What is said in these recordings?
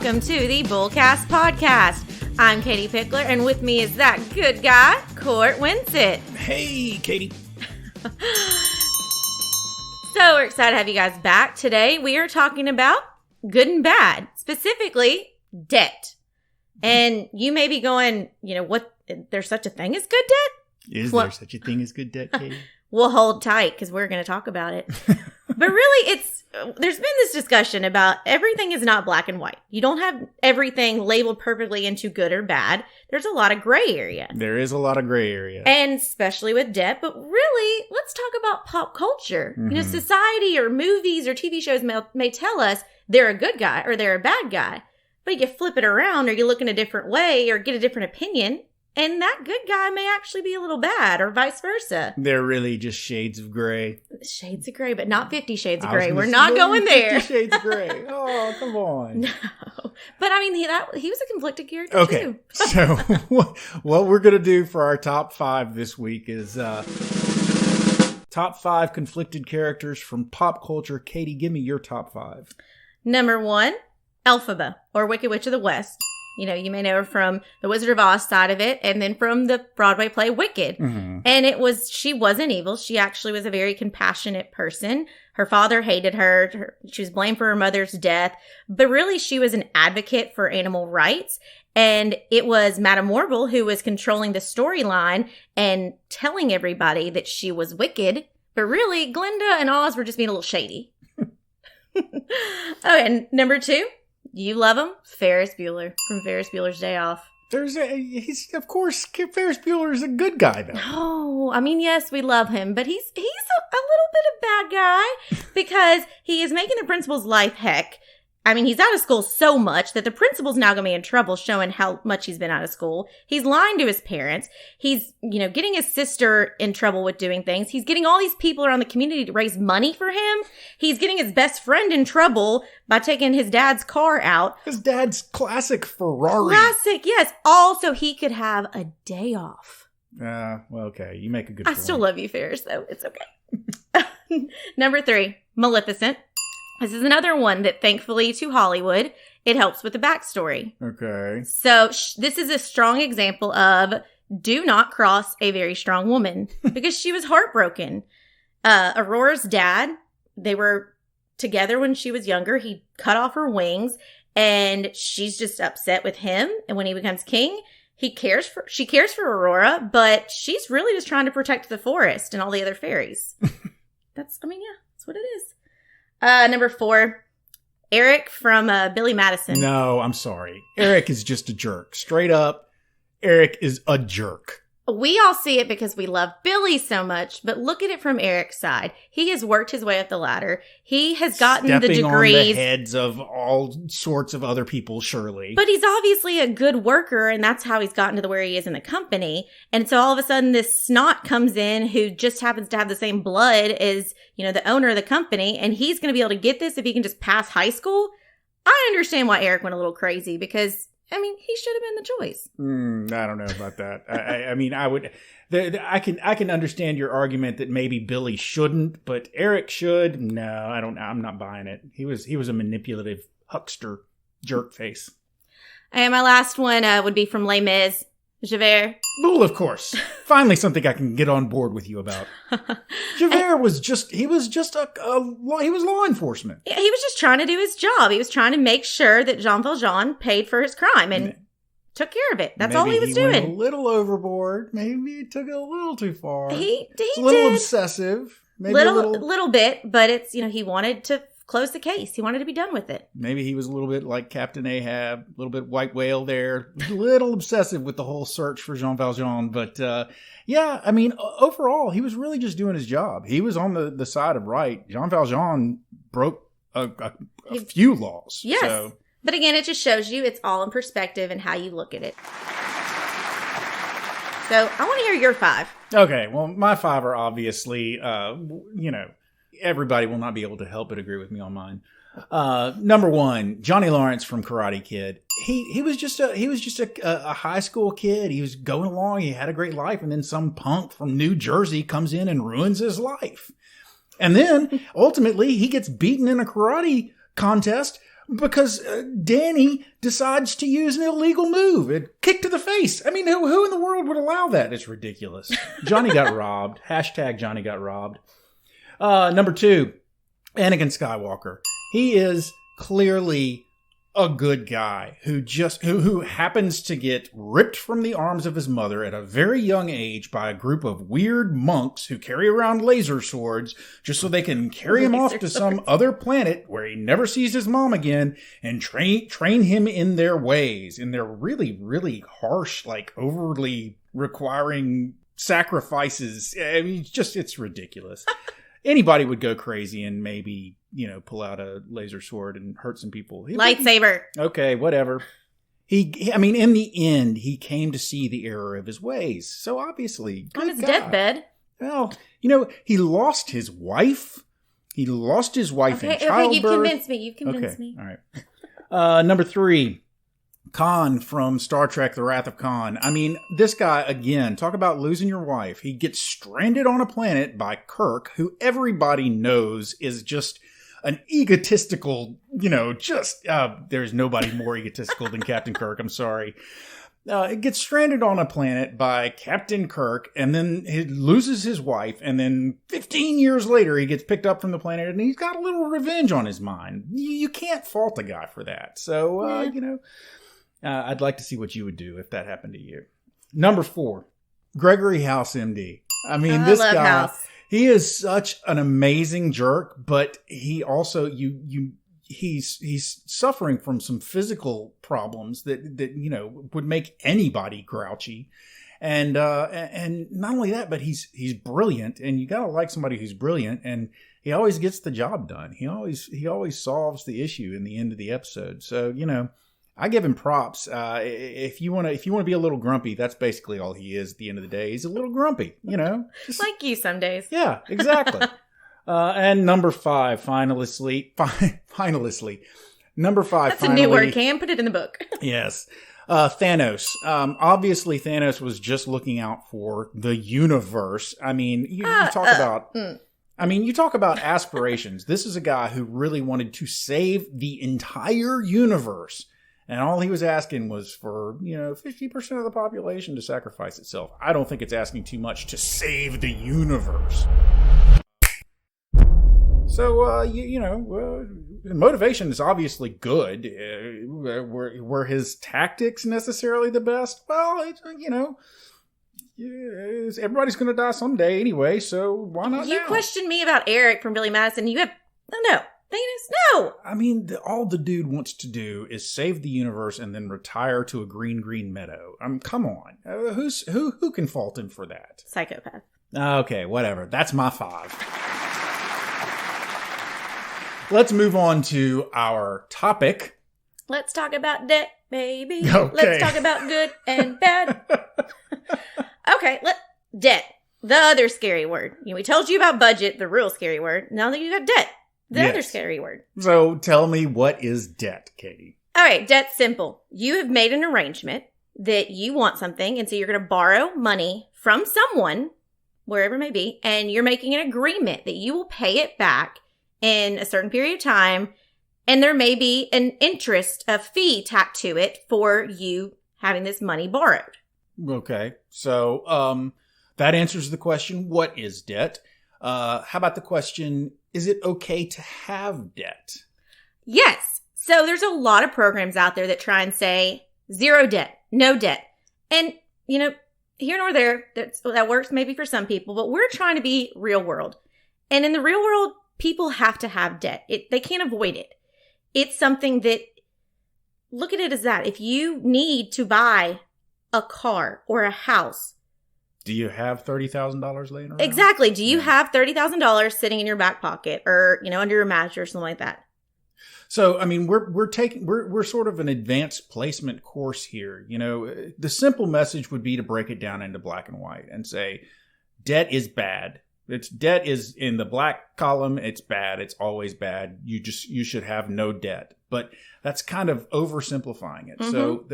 welcome to the Bullcast Podcast. I'm Katie Pickler, and with me is that good guy, Cort Winsett. Hey, Katie. So we're excited to have you guys back. Today we are talking about good and bad, specifically debt. And you may be going, what? There's such a thing as good debt? Is there such a thing as good debt, Katie? We'll hold tight because we're going to talk about it. But really, there's been this discussion about everything is not black and white. You don't have everything labeled perfectly into good or bad. There's a lot of gray area. There is a lot of gray area. And especially with debt. But really, let's talk about pop culture. Mm-hmm. Society or movies or TV shows may tell us they're a good guy or they're a bad guy. But you flip it around or you look in a different way or get a different opinion. And that good guy may actually be a little bad, or vice versa. They're really just shades of gray. Shades of gray, but not 50 Shades of Gray. We're not going there. 50 Shades of Gray. Oh, come on. No. But I mean, he was a conflicted character, too. So what we're going to do for our top 5 this week is top 5 conflicted characters from pop culture. Katie, give me your top 5. Number 1, Elphaba, or Wicked Witch of the West. You may know her from the Wizard of Oz side of it, and then from the Broadway play Wicked. Mm-hmm. And she wasn't evil. She actually was a very compassionate person. Her father hated her. She was blamed for her mother's death. But really, she was an advocate for animal rights. And it was Madame Morgul who was controlling the storyline and telling everybody that she was wicked. But really, Glinda and Oz were just being a little shady. And number 2. You love him? Ferris Bueller from Ferris Bueller's Day Off. Of course, Ferris Bueller is a good guy, though. Oh, I mean, yes, we love him, but he's a little bit of bad guy because he is making the principal's life heck. I mean, he's out of school so much that the principal's now going to be in trouble showing how much he's been out of school. He's lying to his parents. He's, getting his sister in trouble with doing things. He's getting all these people around the community to raise money for him. He's getting his best friend in trouble by taking his dad's car out. His dad's classic Ferrari. Classic, yes. All so he could have a day off. Well, okay. You make a good I point. still love you, Ferris, though. It's okay. Number 3, Maleficent. This is another one that, thankfully, to Hollywood, it helps with the backstory. Okay. So this is a strong example of do not cross a very strong woman because she was heartbroken. Aurora's dad, they were together when she was younger. He cut off her wings and she's just upset with him. And when he becomes king, she cares for Aurora, but she's really just trying to protect the forest and all the other fairies. That's what it is. Number 4, Eric from Billy Madison. No, I'm sorry. Eric is just a jerk. Straight up, Eric is a jerk. We all see it because we love Billy so much, but look at it from Eric's side. He has worked his way up the ladder. He has gotten the degrees. Stepping on the heads of all sorts of other people, surely. But he's obviously a good worker, and that's how he's gotten to where he is in the company. And so all of a sudden, this snot comes in who just happens to have the same blood as, the owner of the company, and he's going to be able to get this if he can just pass high school. I understand why Eric went a little crazy because he should have been the choice. I don't know about that. I can understand your argument that maybe Billy shouldn't, but Eric should. No, I don't. I'm not buying it. He was a manipulative huckster jerk face. And my last one would be from Les Mis, Javert. Well, of course. Finally, something I can get on board with you about. Javert was law enforcement. He was just trying to do his job. He was trying to make sure that Jean Valjean paid for his crime and took care of it. That's all he was doing. Went a little overboard. Maybe he took it a little too far. He a little obsessive. Maybe little bit, but it's, he wanted to close the case. He wanted to be done with it. Maybe he was a little bit like Captain Ahab, a little bit white whale there, a little obsessive with the whole search for Jean Valjean. But overall, he was really just doing his job. He was on the side of right. Jean Valjean broke a few laws. Yes. So. But again, it just shows you it's all in perspective and how you look at it. So I want to hear your 5. Okay. Well, my 5 are obviously, everybody will not be able to help but agree with me on mine. Number 1, Johnny Lawrence from Karate Kid. He was just a high school kid. He was going along. He had a great life. And then some punk from New Jersey comes in and ruins his life. And then ultimately he gets beaten in a karate contest because Danny decides to use an illegal move, a kick to the face. I mean, who in the world would allow that? It's ridiculous. Johnny got robbed. Hashtag Johnny got robbed. Number 2, Anakin Skywalker. He is clearly a good guy who happens to get ripped from the arms of his mother at a very young age by a group of weird monks who carry around laser swords just so they can carry him off to some other planet where he never sees his mom again and train him in their ways, in their really, really harsh, like overly requiring sacrifices. I mean, it's ridiculous. Anybody would go crazy and maybe, pull out a laser sword and hurt some people. Lightsaber. Okay, whatever. In the end, he came to see the error of his ways. So obviously, on his guy. deathbed. Well, he lost his wife. He lost his wife in childbirth. Okay, you've convinced me. All right. Number 3. Khan from Star Trek The Wrath of Khan. I mean, this guy, again, talk about losing your wife. He gets stranded on a planet by Kirk, who everybody knows is just an egotistical, there's nobody more egotistical than Captain Kirk. I'm sorry. It gets stranded on a planet by Captain Kirk, and then he loses his wife, and then 15 years later, he gets picked up from the planet, and he's got a little revenge on his mind. You can't fault a guy for that. So, I'd like to see what you would do if that happened to you. Number 4, Gregory House, MD. I mean, this guy, House. He is such an amazing jerk, but he also, he's suffering from some physical problems that would make anybody grouchy. And not only that, but he's brilliant, and you gotta like somebody who's brilliant, and he always gets the job done. He always solves the issue in the end of the episode. So, I give him props. If you want to be a little grumpy, that's basically all he is at the end of the day. He's a little grumpy, Just like you some days. Yeah, exactly. And number 5, finalistly. Number 5, that's finally, a new word, Cam. Put it in the book. Yes. Thanos. Obviously, Thanos was just looking out for the universe. I mean, you talk about aspirations. This is a guy who really wanted to save the entire universe. And all he was asking was for, 50% of the population to sacrifice itself. I don't think it's asking too much to save the universe. So, motivation is obviously good. Were his tactics necessarily the best? Well, everybody's going to die someday anyway, so why not You now? questioned me about Eric from Billy Madison. You have... No. Thanos, no! I mean, all the dude wants to do is save the universe and then retire to a green meadow. Come on. Who can fault him for that? Psychopath. Okay, whatever. That's my 5. Let's move on to our topic. Let's talk about debt, baby. Okay. Let's talk about good and bad. Okay, debt. The other scary word. We told you about budget, the real scary word. Now that you got debt. The other scary word. So tell me, what is debt, Katie? All right, debt's simple. You have made an arrangement that you want something, and so you're going to borrow money from someone, wherever it may be, and you're making an agreement that you will pay it back in a certain period of time, and there may be an interest, a fee tacked to it for you having this money borrowed. Okay, so that answers the question, what is debt? How about the question, is it okay to have debt? Yes. So there's a lot of programs out there that try and say 0 debt, no debt. And, here nor there, that works maybe for some people, but we're trying to be real world. And in the real world, people have to have debt. They can't avoid it. It's something that, look at it as that. If you need to buy a car or a house, do you have $30,000 laying around? Exactly. Do you have $30,000 sitting in your back pocket or, under your mattress or something like that? So, I mean, we're sort of an advanced placement course here. The simple message would be to break it down into black and white and say, debt is bad. Debt is in the black column. It's bad. It's always bad. You should have no debt. But that's kind of oversimplifying it. Mm-hmm. So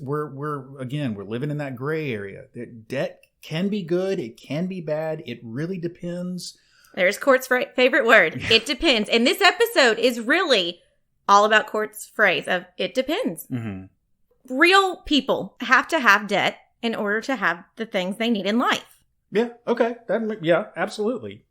we're living in that gray area. Debt can be good. It can be bad. It really depends. There's Cort's favorite word. It depends. And this episode is really all about Cort's phrase of, it depends. Mm-hmm. Real people have to have debt in order to have the things they need in life. Yeah. Okay. Yeah, absolutely.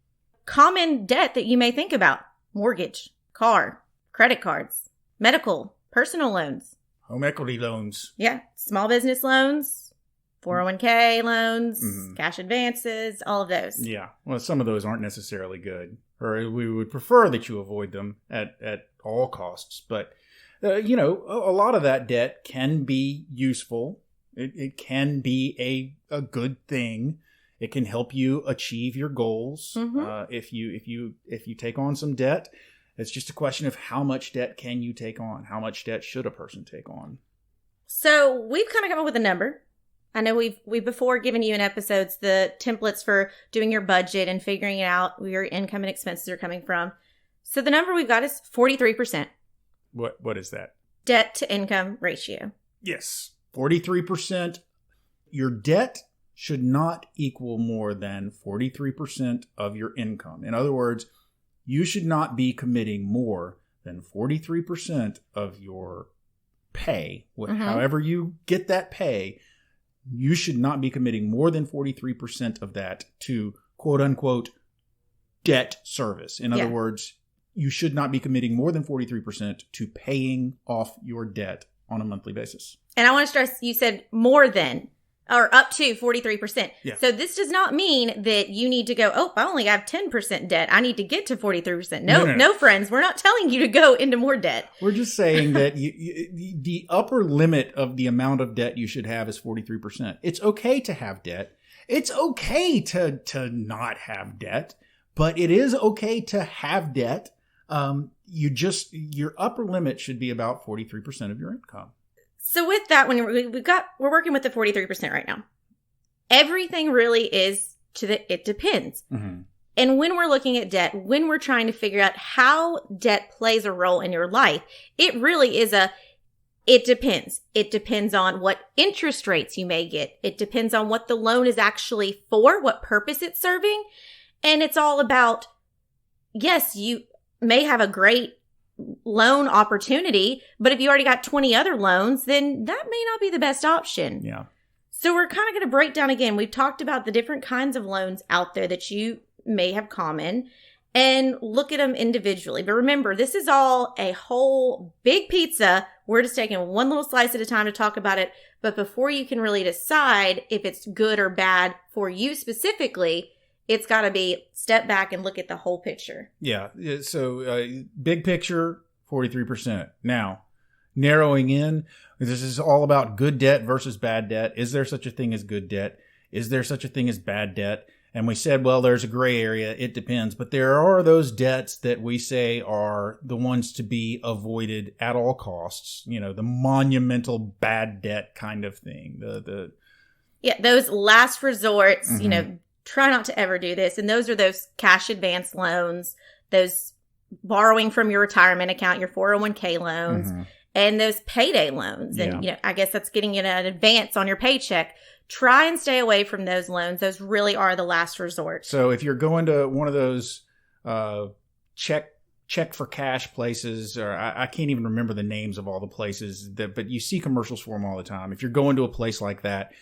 Common debt that you may think about: mortgage, car, credit cards, medical, personal loans. Home equity loans. Yeah. Small business loans, 401k loans, Mhm. cash advances, all of those. Yeah. Well, some of those aren't necessarily good, or we would prefer that you avoid them at all costs. But, a lot of that debt can be useful. It can be a good thing. It can help you achieve your goals. Mhm. If you take on some debt, it's just a question of how much debt can you take on? How much debt should a person take on? So we've kind of come up with a number. I know we've before given you in episodes the templates for doing your budget and figuring out where your income and expenses are coming from. So the number we've got is 43% What is that? debt to income ratio. Yes. 43%. Your debt should not equal more than 43% of your income. In other words, you should not be committing more than 43% of your pay. However you get that pay, you should not be committing more than 43% of that to quote unquote debt service. In other words, you should not be committing more than 43% to paying off your debt on a monthly basis. And I want to stress, you said more than or up to 43%. Yeah. So this does not mean that you need to go, oh, I only have 10% debt, I need to get to 43%. No, friends, we're not telling you to go into more debt. We're just saying that the upper limit of the amount of debt you should have is 43%. It's okay to have debt. It's okay to not have debt, but it is okay to have debt. Your upper limit should be about 43% of your income. So with that, when we're working with the 43% right now, everything really is it depends. Mm-hmm. And when we're looking at debt, when we're trying to figure out how debt plays a role in your life, it really is it depends. It depends on what interest rates you may get. It depends on what the loan is actually for, what purpose it's serving. And it's all about, yes, you may have a great loan opportunity, but if you already got 20 other loans, then that may not be the best option. Yeah. So we're kind of going to break down again. We've talked about the different kinds of loans out there that you may have common and look at them individually. But remember, this is all a whole big pizza. We're just taking one little slice at a time to talk about it. But before you can really decide if it's good or bad for you specifically, it's got to be step back and look at the whole picture. Yeah. So big picture, 43%. Now, narrowing in, this is all about good debt versus bad debt. Is there such a thing as good debt? Is there such a thing as bad debt? And we said, well, there's a gray area. It depends. But there are those debts that we say are the ones to be avoided at all costs. The monumental bad debt kind of thing. Yeah, those last resorts, Mm-hmm. Try not to ever do this. And those are those cash advance loans, those borrowing from your retirement account, your 401k loans, Mm-hmm. and those payday loans. And, I guess that's getting you an advance on your paycheck. Try and stay away from those loans. Those really are the last resort. So if you're going to one of those check for cash places, or I can't even remember the names of all the places, but you see commercials for them all the time. If you're going to a place like that,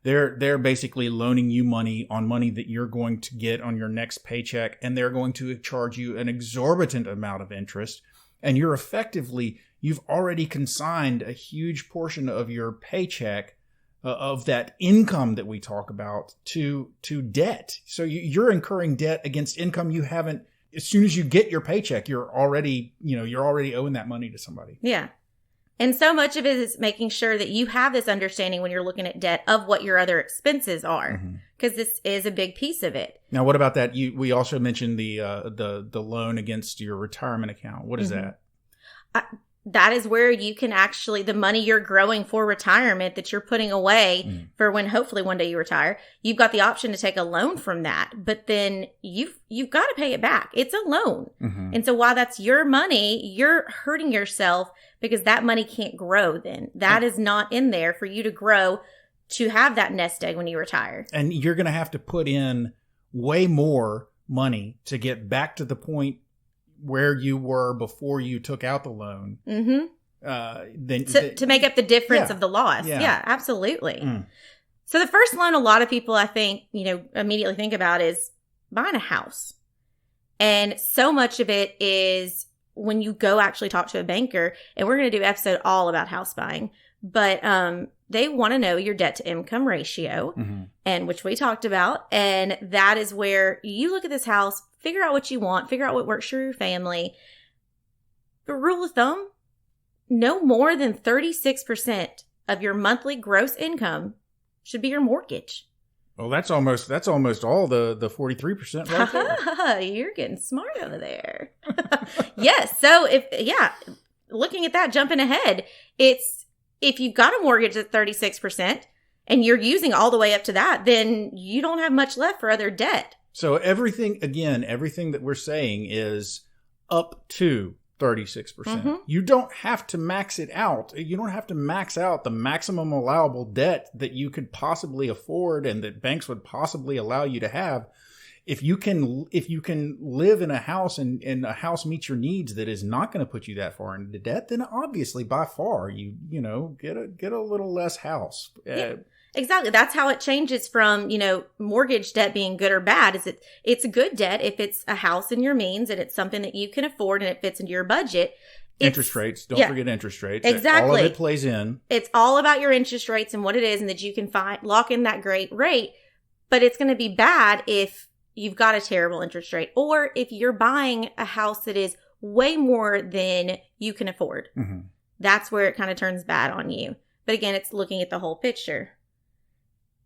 they're basically loaning you money on money that you're going to get on your next paycheck, and they're going to charge you an exorbitant amount of interest. And you've already consigned a huge portion of your paycheck, of that income that we talk about, to debt. So you're incurring debt against income you haven't. As soon as you get your paycheck, you're already owing that money to somebody. Yeah. And so much of it is making sure that you have this understanding when you're looking at debt of what your other expenses are, because this is a big piece of it. Now, what about that? We also mentioned the loan against your retirement account. What is that? That is where you can actually, the money you're growing for retirement that you're putting away for when hopefully one day you retire, you've got the option to take a loan from that, but then you've got to pay it back. It's a loan. Mm-hmm. And so while that's your money, you're hurting yourself because that money can't grow then. That is not in there for you to grow to have that nest egg when you retire. And you're going to have to put in way more money to get back to the point where you were before you took out the loan, then to make up the difference of the loss. Yeah, absolutely. So the first loan a lot of people, I think, immediately think about is buying a house. And so much of it is when you go actually talk to a banker, and we're going to do an episode all about house buying, but they want to know your debt to income ratio, and which we talked about. And that is where you look at this house, figure out what you want, figure out what works for your family. But rule of thumb, no more than 36% of your monthly gross income should be your mortgage. Well, that's almost all the 43% right there. You're getting smart over there. Yes. So looking at that, jumping ahead, it's if you've got a mortgage at 36% and you're using all the way up to that, then you don't have much left for other debt. So everything that we're saying is up to 36%. You don't have to max it out. You don't have to max out the maximum allowable debt that you could possibly afford and that banks would possibly allow you to have. If you can live in a house and a house meets your needs that is not going to put you that far into debt, then obviously by far you get a little less house. Exactly. That's how it changes from, mortgage debt being good or bad. It's a good debt if it's a house in your means and it's something that you can afford and it fits into your budget. Interest rates. Don't forget interest rates. Exactly. All of it plays in. It's all about your interest rates and what it is and that you can lock in that great rate. But it's going to be bad if you've got a terrible interest rate or if you're buying a house that is way more than you can afford. That's where it kind of turns bad on you. But again, it's looking at the whole picture.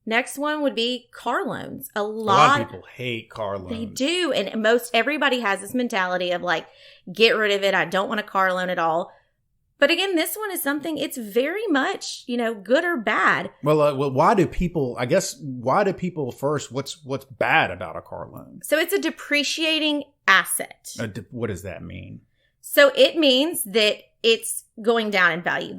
Next one would be car loans. A lot of people hate car loans. They do. And everybody has this mentality of like, get rid of it. I don't want a car loan at all. But again, this one is something, it's very much, good or bad. Well, why do people first, what's bad about a car loan? So it's a depreciating asset. What does that mean? So it means that it's going down in value.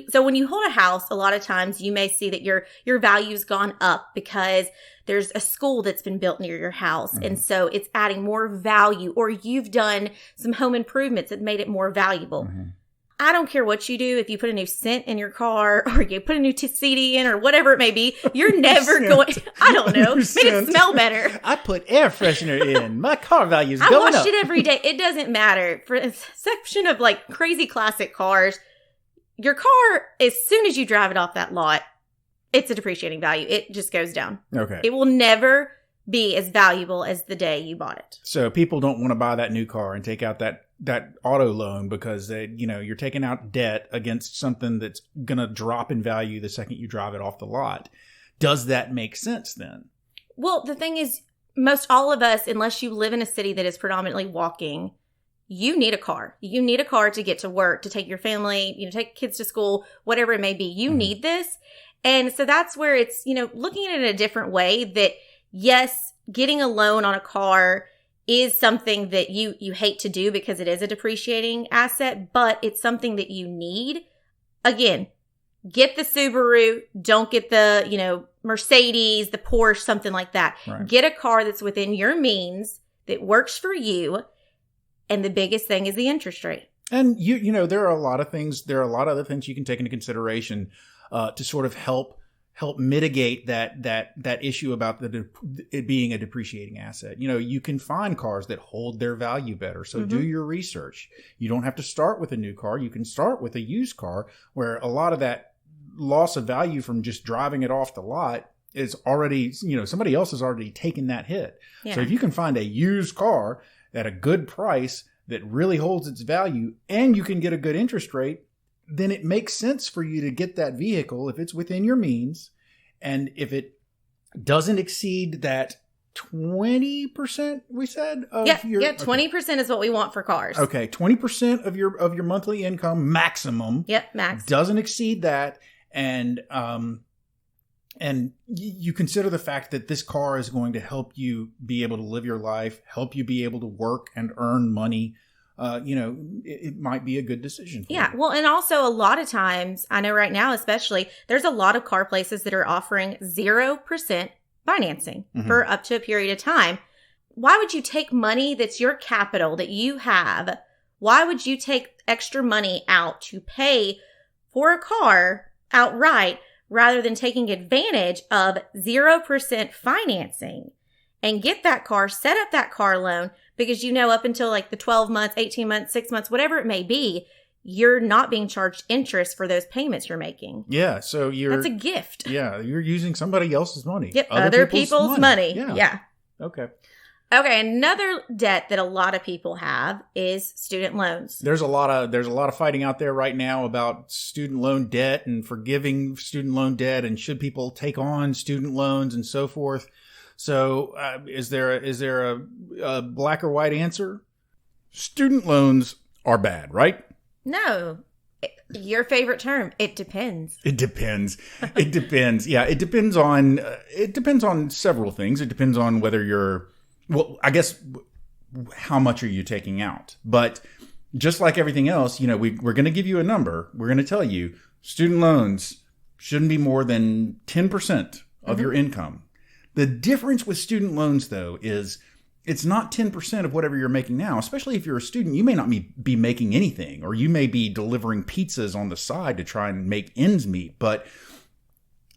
So when you hold a house, a lot of times you may see that your value's gone up because there's a school that's been built near your house. And so it's adding more value, or you've done some home improvements that made it more valuable. I don't care what you do. If you put a new scent in your car or you put a new CD in or whatever it may be, you're never going, I don't know, made it smell better. I put air freshener in. My car value's going up. I wash it every day. It doesn't matter. For the exception of like crazy classic cars, your car, as soon as you drive it off that lot, it's a depreciating value. It just goes down. Okay. It will never be as valuable as the day you bought it. So people don't want to buy that new car and take out that auto loan because you're taking out debt against something that's going to drop in value the second you drive it off the lot. Does that make sense then? Well, the thing is, most all of us, unless you live in a city that is predominantly walking, you need a car. You need a car to get to work, to take your family, take kids to school, whatever it may be. You need this. And so that's where it's, looking at it in a different way that, yes, getting a loan on a car is something that you hate to do because it is a depreciating asset, but it's something that you need. Again, get the Subaru, don't get the, Mercedes, the Porsche, something like that. Right. Get a car that's within your means, that works for you. And the biggest thing is the interest rate. And there are a lot of other things you can take into consideration to sort of help mitigate that issue about it being a depreciating asset. You can find cars that hold their value better. So do your research. You don't have to start with a new car. You can start with a used car where a lot of that loss of value from just driving it off the lot is already, somebody else has already taken that hit. Yeah. So if you can find a used car at a good price that really holds its value and you can get a good interest rate, then it makes sense for you to get that vehicle if it's within your means. And if it doesn't exceed that 20%, we said? 20% is what we want for cars. Okay, 20% of your monthly income maximum. Yep, max. Doesn't exceed that. And you consider the fact that this car is going to help you be able to live your life, help you be able to work and earn money. It might be a good decision for you. Well, and also a lot of times, I know right now especially, there's a lot of car places that are offering 0% financing for up to a period of time. why would you take money that's your capital that you have? Why would you take extra money out to pay for a car outright rather than taking advantage of 0% financing and get that car, set up that car loan, because up until like the 12 months, 18 months, 6 months, whatever it may be, you're not being charged interest for those payments you're making. Yeah, so that's a gift. Yeah, you're using somebody else's money. Yep, other people's money. Yeah. Okay. Okay, another debt that a lot of people have is student loans. There's a lot of fighting out there right now about student loan debt and forgiving student loan debt, and should people take on student loans and so forth. So, is there a black or white answer? Student loans are bad, right? No. Your favorite term. It depends. It depends. It depends. Yeah, it depends on several things. It depends on whether I guess, how much are you taking out? But just like everything else, we're going to give you a number. We're going to tell you student loans shouldn't be more than 10% of your income. The difference with student loans, though, is it's not 10% of whatever you're making now. Especially if you're a student, you may not be making anything, or you may be delivering pizzas on the side to try and make ends meet. But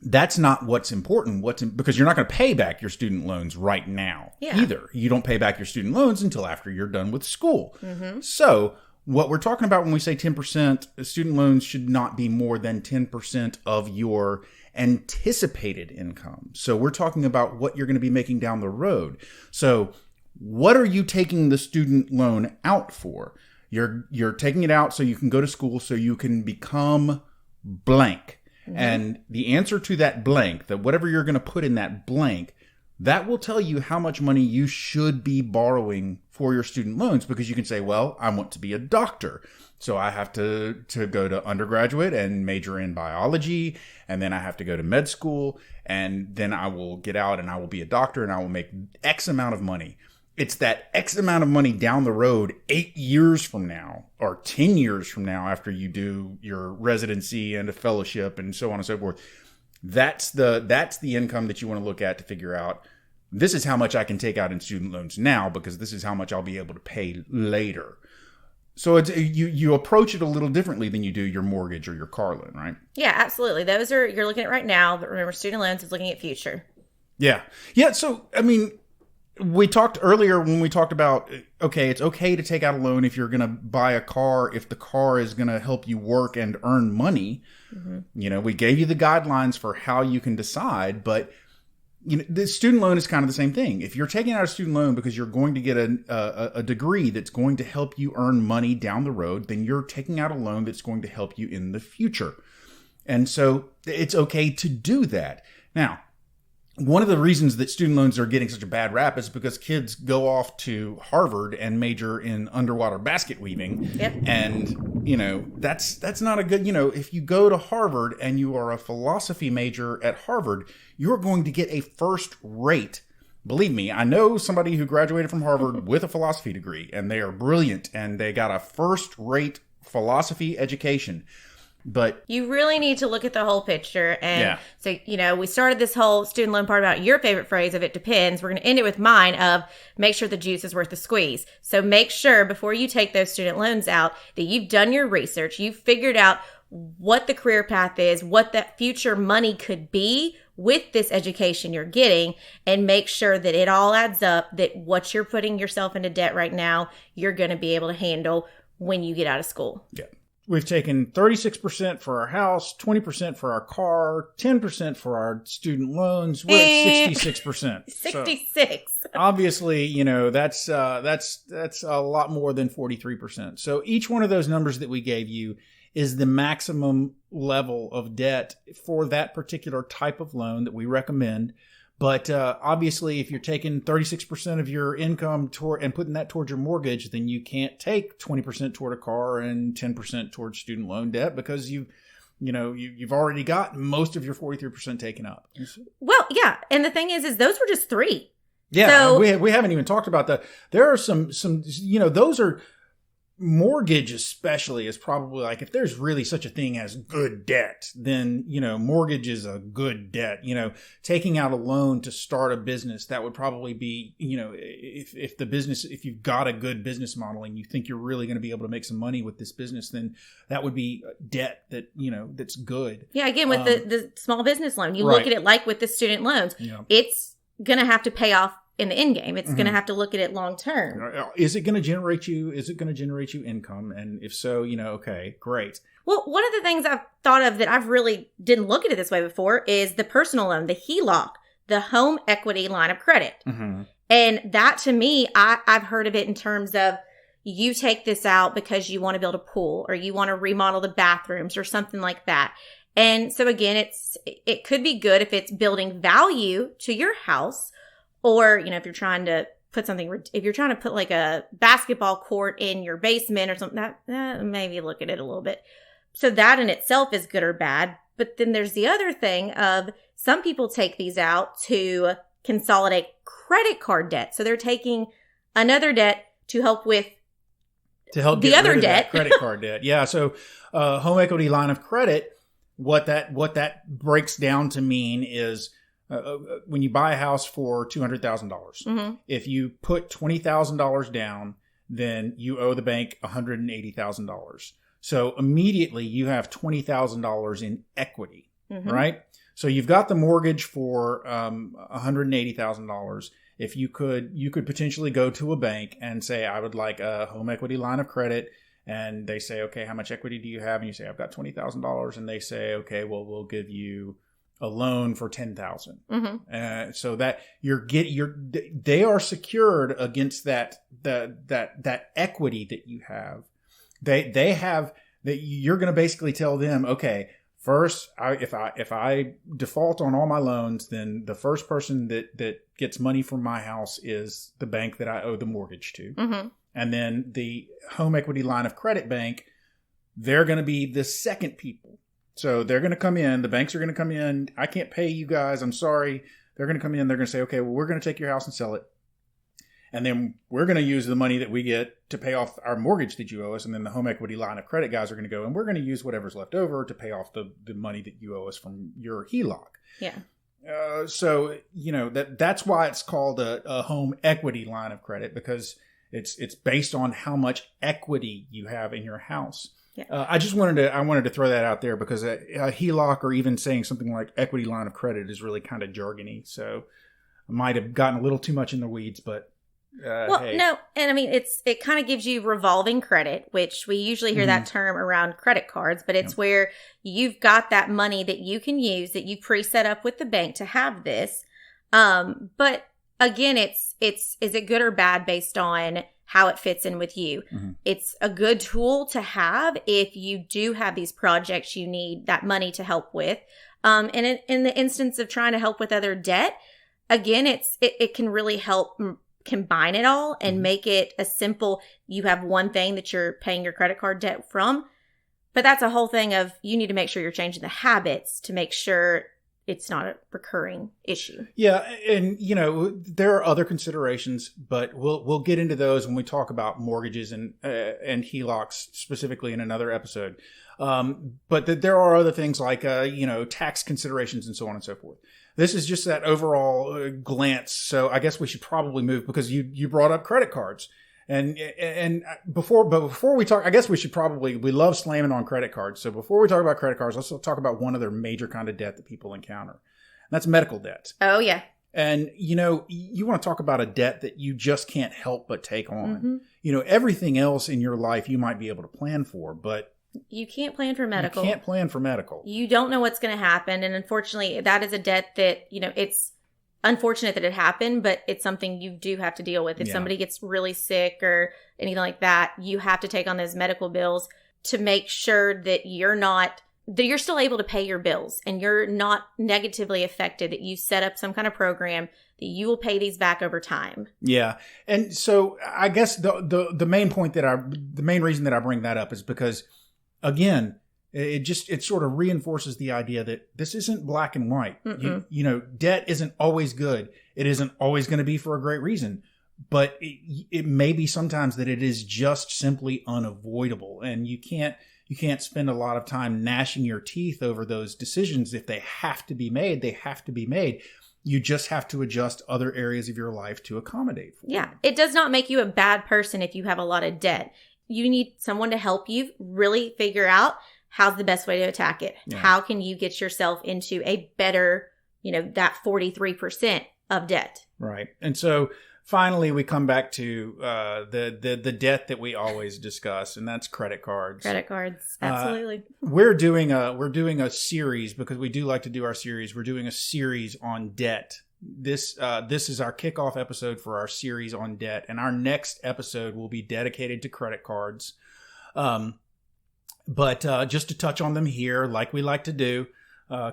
that's not what's important. Because you're not going to pay back your student loans right now either. You don't pay back your student loans until after you're done with school. Mm-hmm. So what we're talking about when we say 10%, student loans should not be more than 10% of your anticipated income. So we're talking about what you're going to be making down the road. So what are you taking the student loan out for? You're taking it out so you can go to school, so you can become blank. Mm-hmm. And the answer to that blank, that whatever you're going to put in that blank, that will tell you how much money you should be borrowing for your student loans, because you can say, well, I want to be a doctor, so I have to go to undergraduate and major in biology, and then I have to go to med school, and then I will get out and I will be a doctor and I will make X amount of money. It's that X amount of money down the road 8 years from now or 10 years from now, after you do your residency and a fellowship and so on and so forth. That's the income that you want to look at to figure out, this is how much I can take out in student loans now, because this is how much I'll be able to pay later. So it's, you approach it a little differently than you do your mortgage or your car loan, right? Yeah, absolutely. Those are, you're looking at right now, but remember, student loans is looking at future. Yeah. Yeah. So, I mean, we talked earlier when we talked about, okay, it's okay to take out a loan if you're going to buy a car, if the car is going to help you work and earn money. Mm-hmm. We gave you the guidelines for how you can decide, but the student loan is kind of the same thing. If you're taking out a student loan because you're going to get a degree that's going to help you earn money down the road, then you're taking out a loan that's going to help you in the future. And so it's okay to do that. Now, one of the reasons that student loans are getting such a bad rap is because kids go off to Harvard and major in underwater basket weaving. Yep. And, that's not a good, if you go to Harvard and you are a philosophy major at Harvard, you're going to get a first rate. Believe me, I know somebody who graduated from Harvard with a philosophy degree, and they are brilliant and they got a first rate philosophy education. But you really need to look at the whole picture. And so, we started this whole student loan part about your favorite phrase of it depends. We're going to end it with mine of make sure the juice is worth the squeeze. So make sure before you take those student loans out that you've done your research. You've figured out what the career path is, what that future money could be with this education you're getting, and make sure that it all adds up, that what you're putting yourself into debt right now, you're going to be able to handle when you get out of school. Yeah. We've taken 36% for our house, 20% for our car, 10% for our student loans. We're at 66%. 66. So obviously, that's a lot more than 43%. So each one of those numbers that we gave you is the maximum level of debt for that particular type of loan that we recommend. But obviously, if you're taking 36% of your income and putting that towards your mortgage, then you can't take 20% toward a car and 10% towards student loan debt, because you've already got most of your 43% taken up. Well, yeah, and the thing is those were just 3. Yeah, so we haven't even talked about that. There are some those are mortgage especially is probably like, if there's really such a thing as good debt, then, mortgage is a good debt. Taking out a loan to start a business, that would probably be, if you've got a good business model and you think you're really going to be able to make some money with this business, then that would be debt that, that's good. Yeah. Again, with the small business loan, you right. look at it like with the student loans, it's going to have to pay off in the end game. It's going to have to look at it long term. Is it going to generate you income? And if so, okay, great. Well, one of the things I've thought of that I've really didn't look at it this way before is the personal loan, the HELOC, the home equity line of credit. Mm-hmm. And that, to me, I've heard of it in terms of, you take this out because you want to build a pool or you want to remodel the bathrooms or something like that. And so again, it could be good if it's building value to your house. Or, if you're trying to put like a basketball court in your basement or something, that maybe look at it a little bit. So that in itself is good or bad. But then there's the other thing of, some people take these out to consolidate credit card debt. So they're taking another debt to help with the other debt, credit card debt. Yeah. So home equity line of credit, what that breaks down to mean is, when you buy a house for $200,000, mm-hmm. if you put $20,000 down, then you owe the bank $180,000. So immediately you have $20,000 in equity, mm-hmm. right? So you've got the mortgage for $180,000. If you could potentially go to a bank and say, I would like a home equity line of credit. And they say, okay, how much equity do you have? And you say, I've got $20,000. And they say, okay, well, we'll give you a loan for $10,000. Mm-hmm. So that they are secured against that equity that you have. They have that. You're going to basically tell them, okay, first, if I default on all my loans, then the first person that gets money from my house is the bank that I owe the mortgage to. Mm-hmm. And then the home equity line of credit bank, they're going to be the second people. So they're going to come in. The banks are going to come in. I can't pay you guys. I'm sorry. They're going to come in. They're going to say, okay, well, we're going to take your house and sell it. And then we're going to use the money that we get to pay off our mortgage that you owe us. And then the home equity line of credit guys are going to go, and we're going to use whatever's left over to pay off the money that you owe us from your HELOC. Yeah. So, that's why it's called a home equity line of credit, because it's based on how much equity you have in your house. Yeah. I wanted to throw that out there, because a HELOC, or even saying something like equity line of credit, is really kind of jargony. So I might have gotten a little too much in the weeds, but hey. No, and I mean, it kind of gives you revolving credit, which we usually hear mm-hmm. that term around credit cards, but it's where you've got that money that you can use, that you pre-set up with the bank to have this. But again, is it good or bad based on how it fits in with you? Mm-hmm. It's a good tool to have if you do have these projects you need that money to help with. And in the instance of trying to help with other debt, again, it can really help combine it all and mm-hmm. make it a simple, you have one thing that you're paying your credit card debt from. But that's a whole thing of, you need to make sure you're changing the habits to make sure it's not a recurring issue. Yeah. And, there are other considerations, but we'll get into those when we talk about mortgages and HELOCs specifically in another episode. But there are other things like, tax considerations and so on and so forth. This is just that overall glance. So I guess we should probably move, because you brought up credit cards. And before we talk, I guess we love slamming on credit cards. So before we talk about credit cards, let's talk about one other major kind of debt that people encounter. And that's medical debt. Oh, yeah. And, you want to talk about a debt that you just can't help but take on. Mm-hmm. Everything else in your life you might be able to plan for, but you can't plan for medical. You can't plan for medical. You don't know what's going to happen. And unfortunately, that is a debt that, it's unfortunate that it happened, but it's something you do have to deal with. If somebody gets really sick or anything like that, you have to take on those medical bills to make sure that you're still able to pay your bills and you're not negatively affected, that you set up some kind of program that you will pay these back over time. Yeah. And so I guess the main reason that I bring that up is because, again, it sort of reinforces the idea that this isn't black and white. Debt isn't always good. It isn't always going to be for a great reason. but it may be sometimes that it is just simply unavoidable, and you can't spend a lot of time gnashing your teeth over those decisions. If they have to be made, they have to be made. You just have to adjust other areas of your life to accommodate for Yeah. them. It does not make you a bad person if you have a lot of debt. You need someone to help you really figure out how's the best way to attack it. Yeah. How can you get yourself into a better, that 43% of debt? Right. And so finally, we come back to the debt that we always discuss, and that's credit cards. Credit cards. Absolutely. We're doing a series, because we do like to do our series. We're doing a series on debt. This is our kickoff episode for our series on debt, and our next episode will be dedicated to credit cards. But just to touch on them here, like we like to do,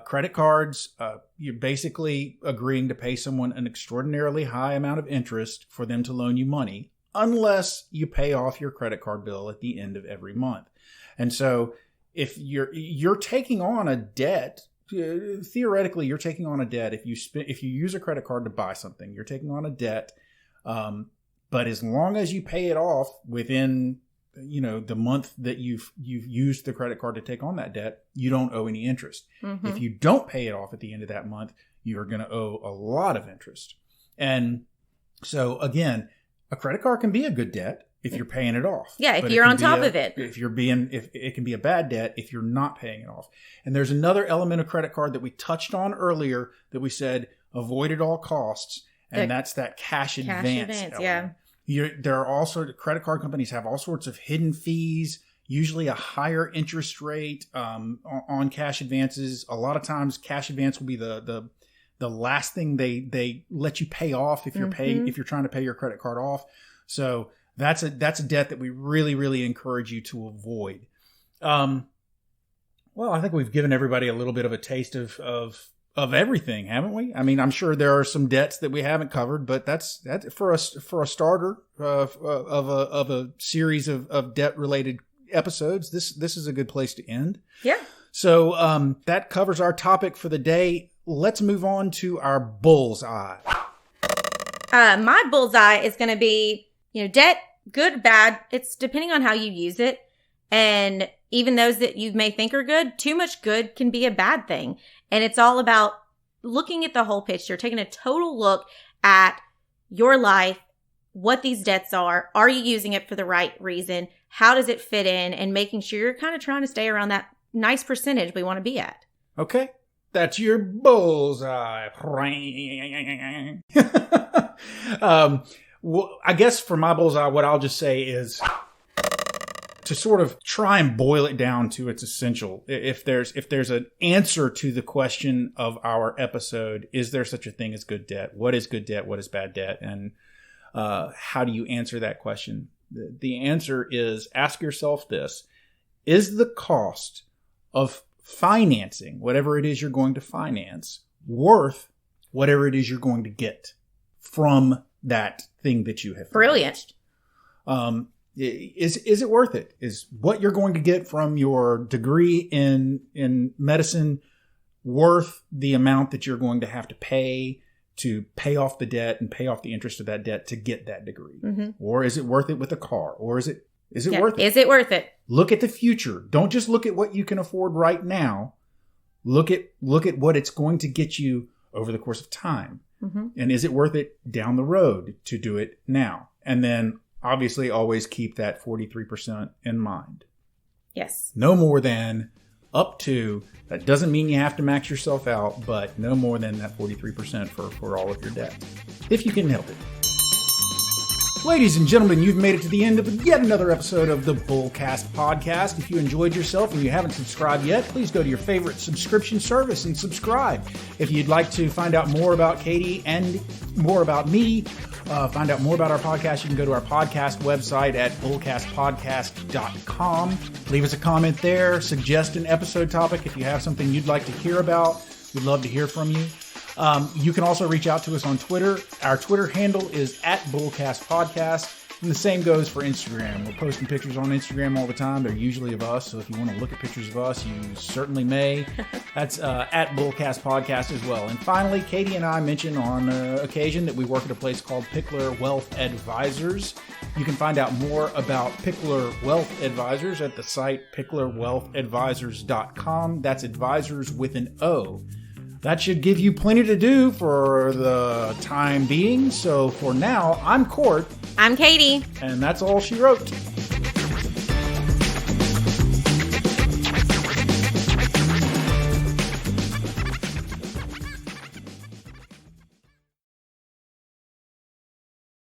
credit cards, you're basically agreeing to pay someone an extraordinarily high amount of interest for them to loan you money, unless you pay off your credit card bill at the end of every month. And so if you're taking on a debt, theoretically, you're taking on a debt. If you use a credit card to buy something, you're taking on a debt. But as long as you pay it off within the month that you've used the credit card to take on that debt, you don't owe any interest. Mm-hmm. If you don't pay it off at the end of that month, you're going to owe a lot of interest. And so again, a credit card can be a good debt if you're paying it off. Yeah, if But you're it on can top be of it. if it can be a bad debt if you're not paying it off. And there's another element of credit card that we touched on earlier that we said avoid at all costs, and that's that cash advance element. Yeah. There are also, credit card companies have all sorts of hidden fees, usually a higher interest rate on cash advances. A lot of times cash advance will be the last thing they let you pay off if you're if you're trying to pay your credit card off. So that's a debt that we really, really encourage you to avoid. Well, I think we've given everybody a little bit of a taste of everything, haven't we? I mean, I'm sure there are some debts that we haven't covered, but that's for a starter of a series of debt related episodes. This is a good place to end. Yeah. So that covers our topic for the day. Let's move on to our bullseye. My bullseye is going to be, debt, good, bad. It's depending on how you use it. And even those that you may think are good, too much good can be a bad thing. And it's all about looking at the whole picture, taking a total look at your life, what these debts are. Are you using it for the right reason? How does it fit in? And making sure you're kind of trying to stay around that nice percentage we want to be at. Okay. That's your bullseye. Well, I guess for my bullseye, what I'll just say is to sort of try and boil it down to its essential. If there's an answer to the question of our episode, is there such a thing as good debt? What is good debt? What is bad debt? And how do you answer that question? The answer is, ask yourself this: is the cost of financing whatever it is you're going to finance worth whatever it is you're going to get from that thing that you have financed? Brilliant. Is it worth it? Is what you're going to get from your degree in medicine worth the amount that you're going to have to pay off the debt and pay off the interest of that debt to get that degree? Mm-hmm. Or is it worth it with a car? Or is it worth it? Is it worth it? Look at the future. Don't just look at what you can afford right now. Look at what it's going to get you over the course of time. Mm-hmm. And is it worth it down the road to do it now? And then obviously always keep that 43% in mind. Yes. No more than up to, that doesn't mean you have to max yourself out, but no more than that 43% for all of your debt, if you can help it. Ladies and gentlemen, you've made it to the end of yet another episode of the Bullcast podcast. If you enjoyed yourself and you haven't subscribed yet, please go to your favorite subscription service and subscribe. If you'd like to find out more about Katie and more about me, find out more about our podcast, you can go to our podcast website at bullcastpodcast.com. Leave us a comment there. Suggest an episode topic if you have something you'd like to hear about. We'd love to hear from you. You can also reach out to us on Twitter. Our Twitter handle is @BullcastPodcast. And the same goes for Instagram. We're posting pictures on Instagram all the time. They're usually of us, so if you want to look at pictures of us, you certainly may. That's at Bullcast Podcast as well. And finally, Katie and I mention on occasion that we work at a place called Pickler Wealth Advisors. You can find out more about Pickler Wealth Advisors at the site picklerwealthadvisors.com. That's advisors with an O. That should give you plenty to do for the time being. So for now, I'm Cort. I'm Katie. And that's all she wrote.